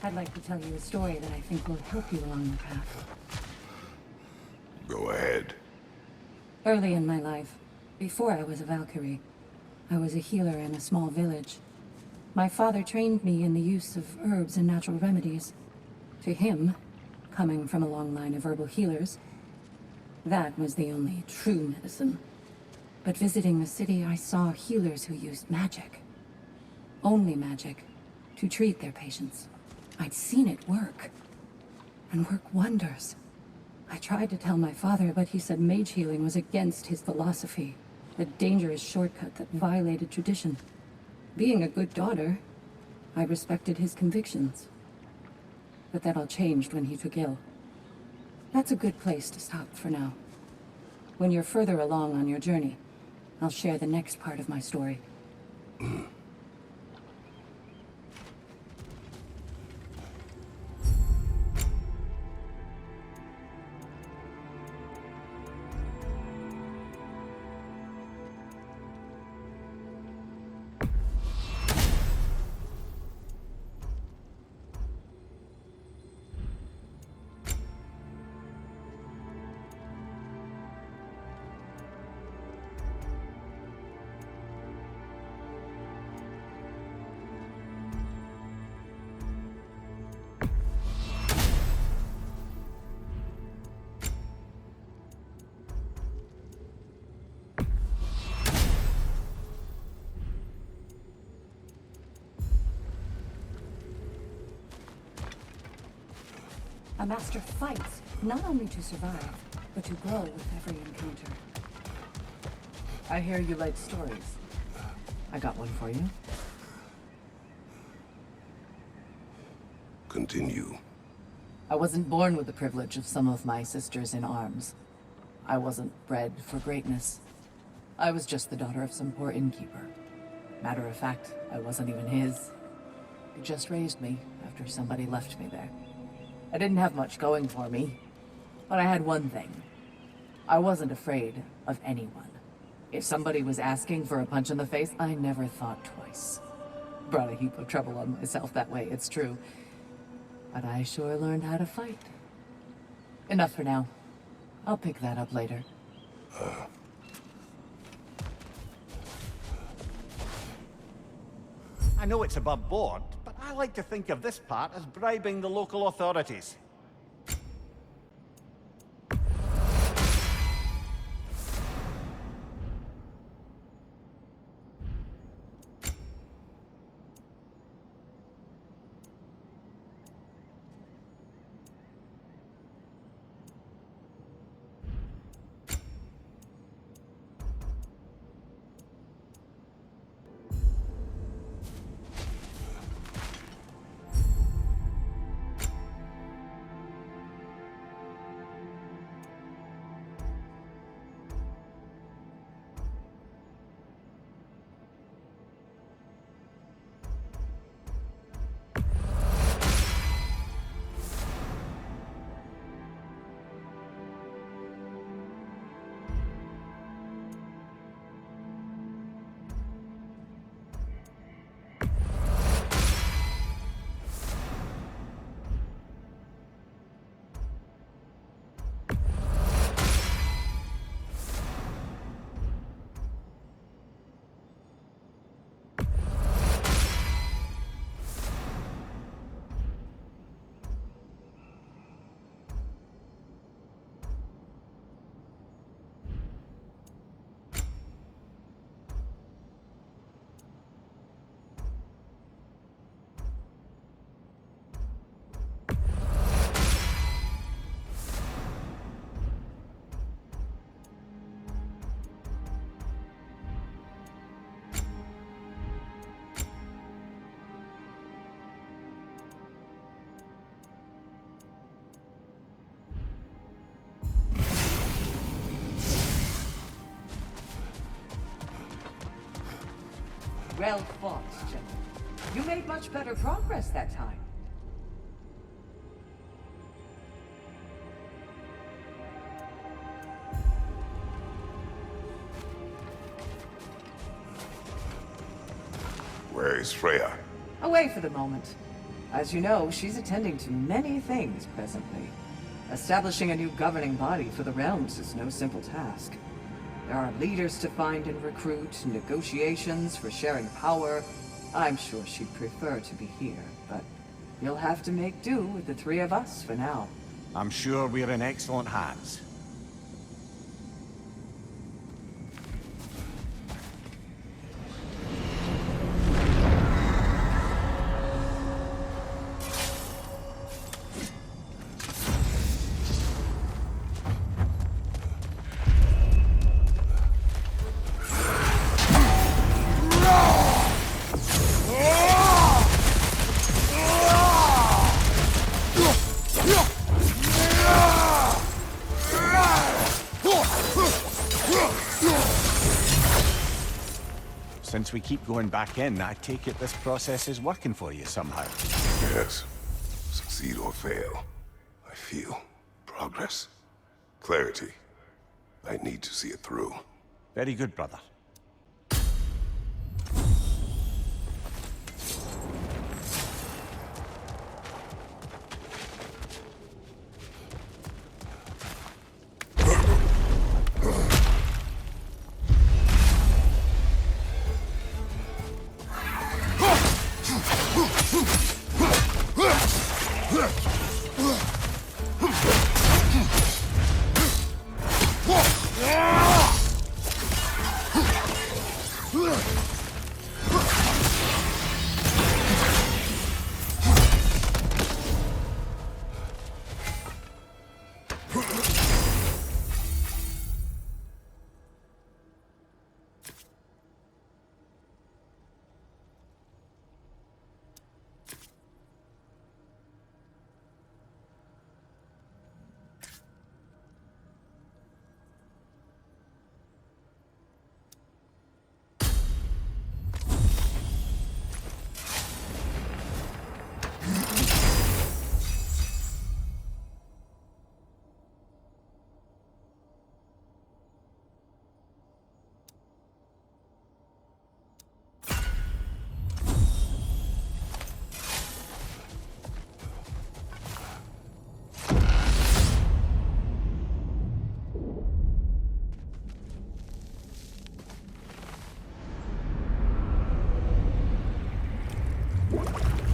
I'd like to tell you a story that I think will help you along the path. Go ahead. Early in my life, before I was a Valkyrie, I was a healer in a small village. My father trained me in the use of herbs and natural remedies. To him, coming from a long line of herbal healers, that was the only true medicine. But visiting the city, I saw healers who used magic. Only magic, to treat their patients. I'd seen it work. And work wonders. I tried to tell my father, but he said mage healing was against his philosophy. A dangerous shortcut that violated tradition. Being a good daughter, I respected his convictions. But that all changed when he took ill. That's a good place to stop for now. When you're further along on your journey, I'll share the next part of my story. A master fights, not only to survive, but to grow with every encounter. I hear you like stories. I got one for you. Continue. I wasn't born with the privilege of some of my sisters in arms. I wasn't bred for greatness. I was just the daughter of some poor innkeeper. Matter of fact, I wasn't even his. He just raised me after somebody left me there. I didn't have much going for me, but I had one thing. I wasn't afraid of anyone. If somebody was asking for a punch in the face, I never thought twice. Brought a heap of trouble on myself that way, it's true. But I sure learned how to fight. Enough for now. I'll pick that up later. I know it's above board, but I like to think of this part as bribing the local authorities. Well fought, gentlemen. You made much better progress that time. Where is Freya? Away for the moment. As you know, she's attending to many things presently. Establishing a new governing body for the realms is no simple task. There are leaders to find and recruit, negotiations for sharing power. I'm sure she'd prefer to be here, but you'll have to make do with the three of us for now. I'm sure we're in excellent hands. Since we keep going back in, I take it this process is working for you somehow. Yes. Succeed or fail, I feel progress. Clarity. I need to see it through. Very good, brother.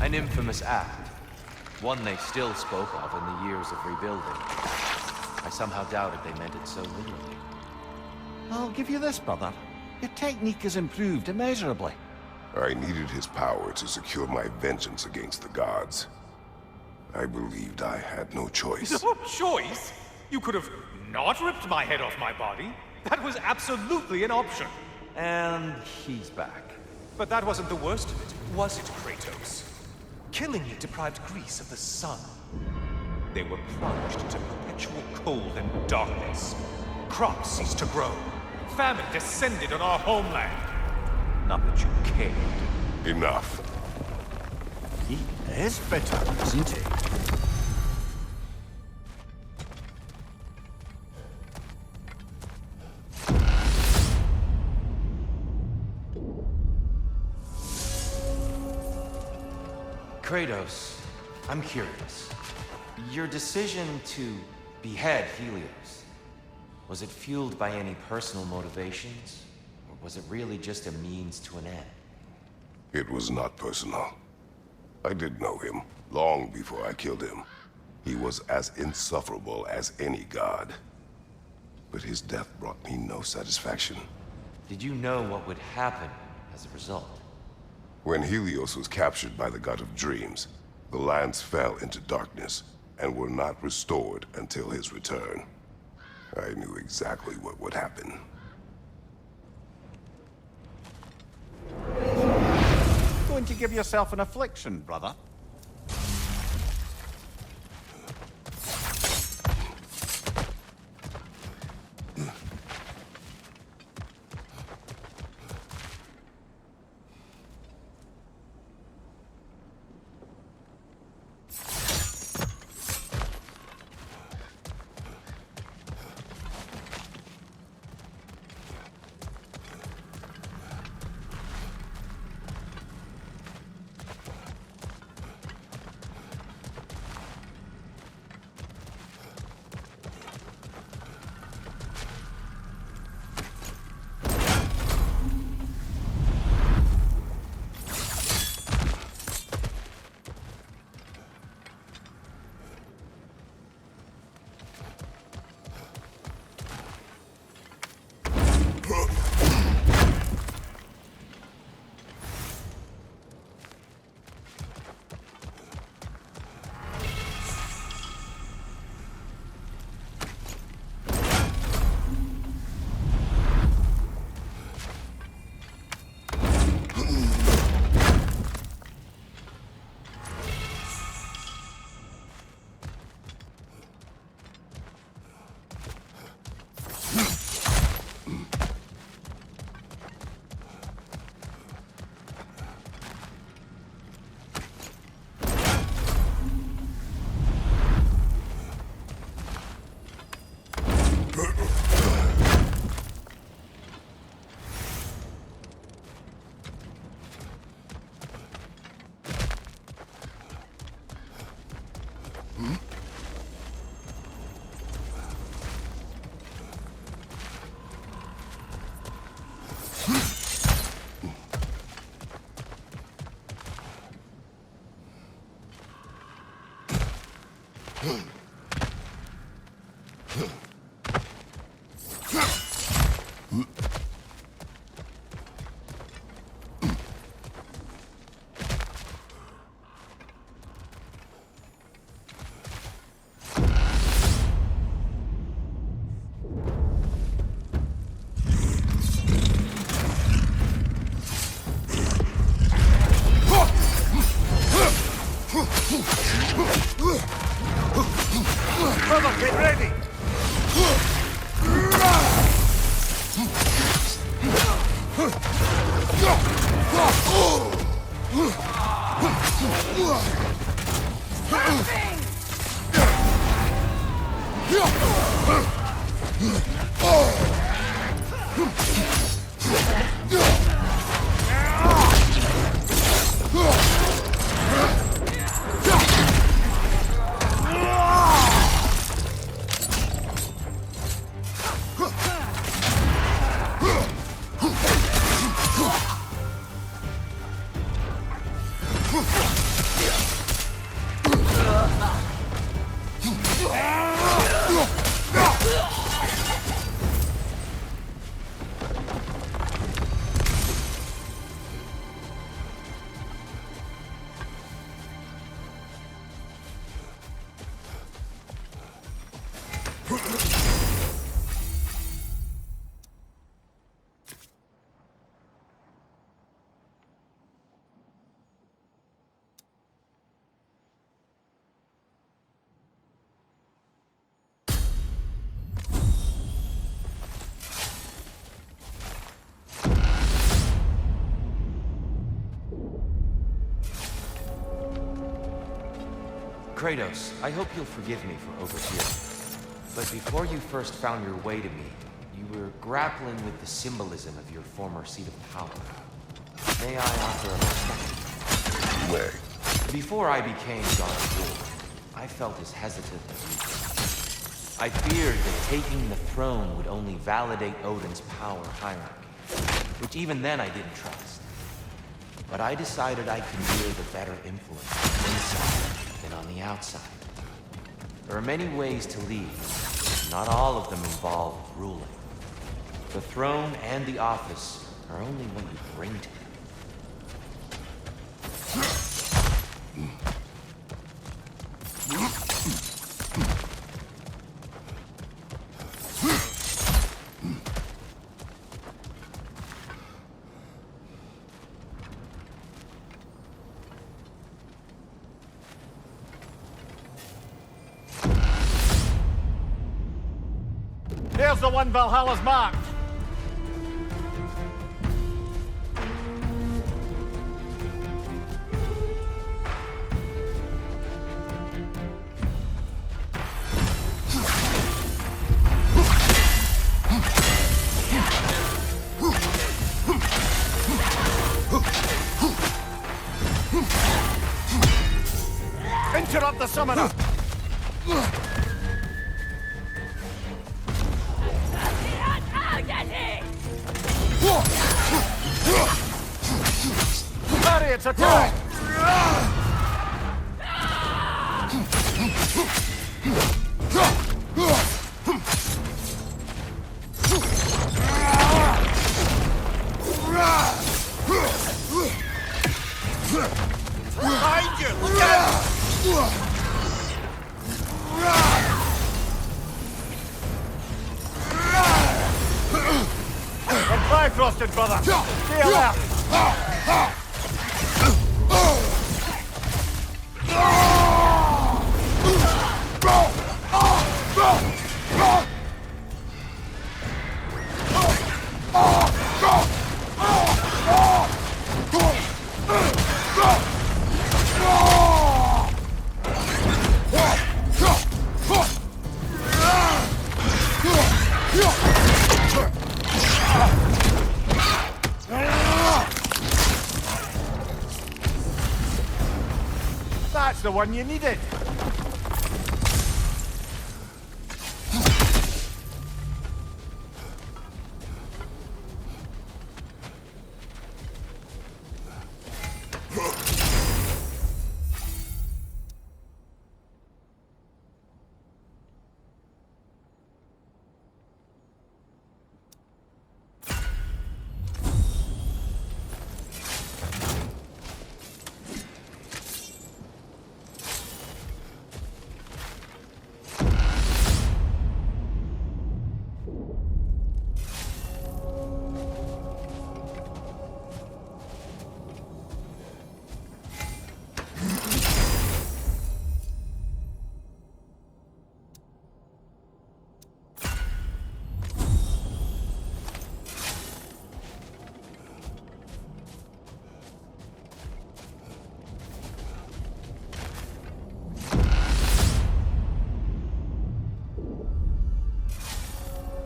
An infamous act. One they still spoke of in the years of rebuilding. I somehow doubted they meant it so literally. I'll give you this, brother. Your technique has improved immeasurably. I needed his power to secure my vengeance against the gods. I believed I had no choice. No choice? You could have not ripped my head off my body. That was absolutely an option. And he's back. But that wasn't the worst of it, was it, Kratos? Killing you deprived Greece of the sun. They were plunged into perpetual cold and darkness. Crops ceased to grow. Famine descended on our homeland. Not that you cared. Enough. He is bitter, isn't he? Kratos, I'm curious. Your decision to behead Helios, was it fueled by any personal motivations? Or was it really just a means to an end? It was not personal. I did know him, long before I killed him. He was as insufferable as any god. But his death brought me no satisfaction. Did you know what would happen as a result? When Helios was captured by the god of dreams, the lands fell into darkness and were not restored until his return. I knew exactly what would happen. Going to give yourself an affliction, brother? Brother, get ready! Kratos, I hope you'll forgive me for overhearing. But before you first found your way to me, you were grappling with the symbolism of your former seat of power. May I offer a perspective? May. Before I became God of War, I felt as hesitant as you. I feared that taking the throne would only validate Odin's power hierarchy, which even then I didn't trust. But I decided I could wield a better influence inside than on the outside. There are many ways to lead. Not all of them involve ruling. The throne and the office are only what you bring to it. There's the one Valhalla's marked. Interrupt the summoner! It's attack! Behind you! Look out! We're Bifrosted, brother! Feel out! That's the one you needed!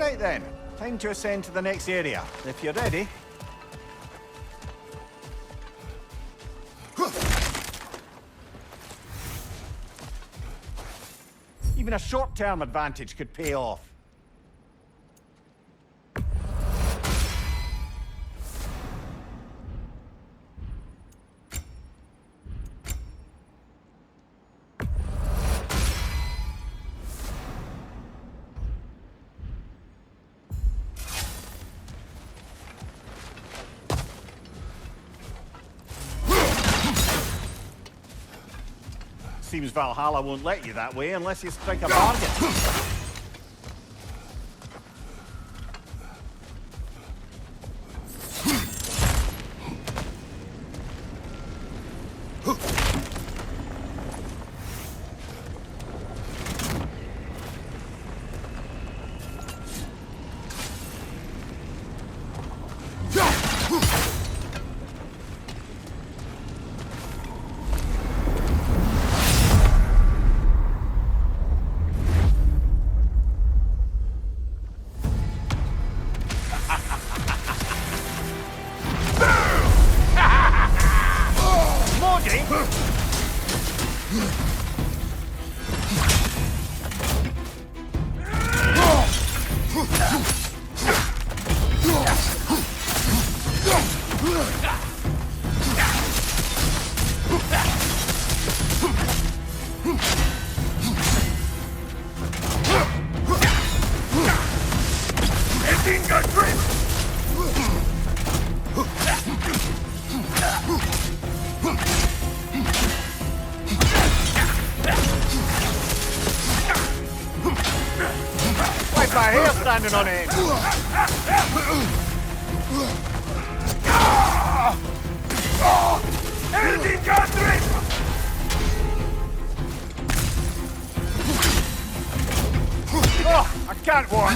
Right then, time to ascend to the next area. If you're ready. Even a short-term advantage could pay off. Seems Valhalla won't let you that way unless you strike a bargain. Like my hair standing on end. Oh, I can't walk.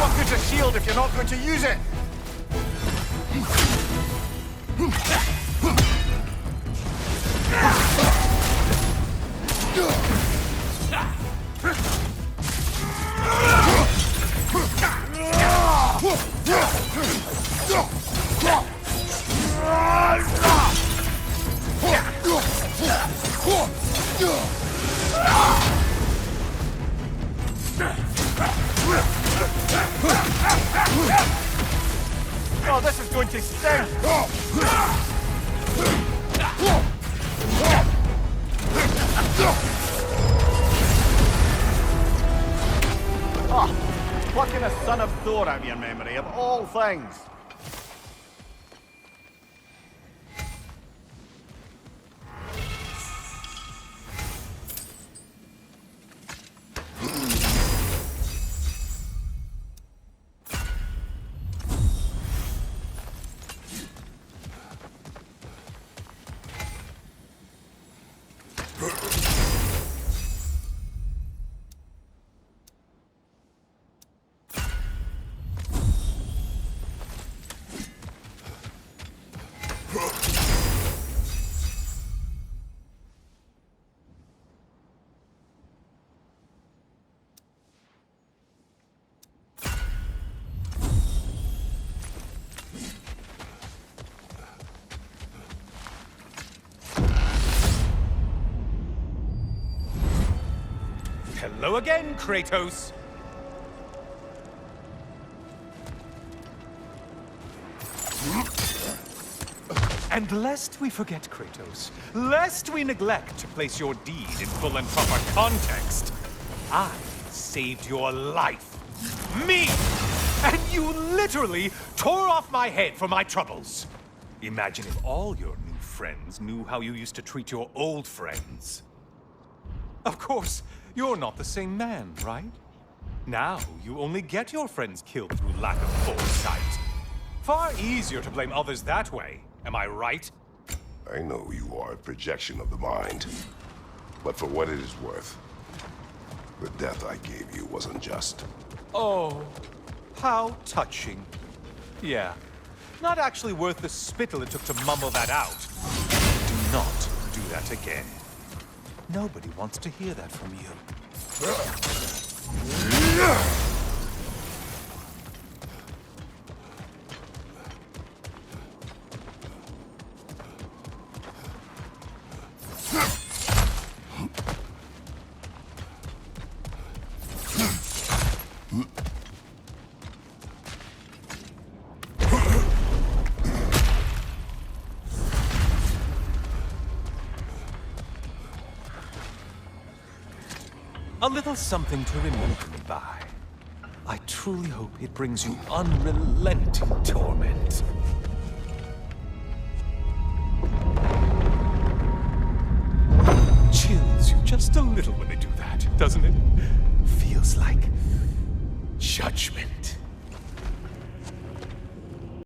What good's a shield if you're not going to use it? Oh, this is going to sting! Oh, plucking a son of Thor out of your memory, of all things. Hello again, Kratos. And lest we forget, Kratos, lest we neglect to place your deed in full and proper context, I saved your life. Me! And you literally tore off my head for my troubles. Imagine if all your new friends knew how you used to treat your old friends. Of course, you're not the same man, right? Now, you only get your friends killed through lack of foresight. Far easier to blame others that way, am I right? I know you are a projection of the mind. But for what it is worth, the death I gave you wasn't just. Oh, how touching. Yeah, not actually worth the spittle it took to mumble that out. Do not do that again. Nobody wants to hear that from you. A little something to remember me by. I truly hope it brings you unrelenting torment. Chills you just a little when they do that, doesn't it? Feels like judgment.